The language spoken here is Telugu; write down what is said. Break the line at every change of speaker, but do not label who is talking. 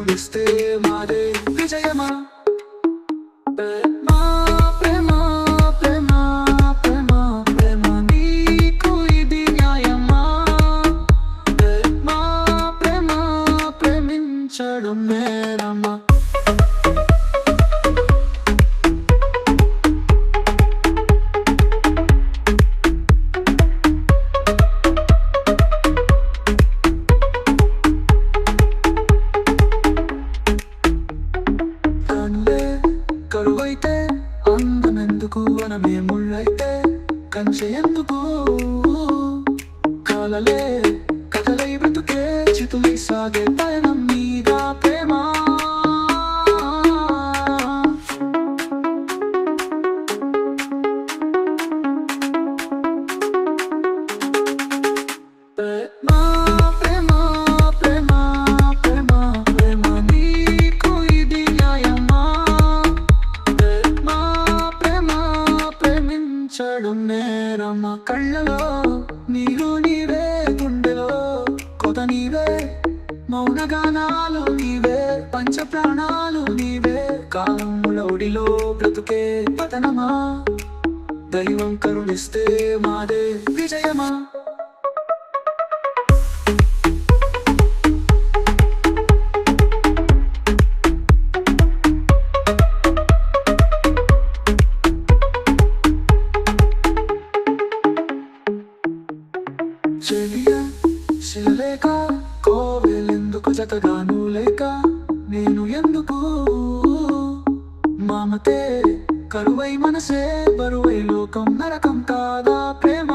కరుణిస్తే మాదే విజయమా. ప్రేమ ప్రేమ ప్రేమ ప్రేమ ప్రేమ నీకు ఇది న్యాయమా. ప్రేమ ప్రేమ ప్రేమించడం నేరమా. కరువైతే అందమెందుకు అనమే ముళ్ళైతే కంచె ఎందుకు. కాలలే కథలై బ్రతుకే చితులై సాగే పయనం మీద ప్రేమ. ప్రేమ ప్రేమ ప్రేమ ప్రేమ ప్రేమ నీకు ఇది న్యాయమా. ప్రేమించడం నేరమా. కళ్ళలో నీరు నీవే, గుండెలో కొత నీవే, మౌనగానాలు నీవే, పంచ ప్రాణాలు నీవే. కాలంలో ఒడిలో బ్రతుకే పతనమా. దైవం కరుణిస్తే మాదే విజయమా. శిలలేక కోవెలెందుకు జతగాను లేక నేను ఎందుకు. మామతే కరువై మనసే బరువై లోకం నరకం కాదా ప్రేమ.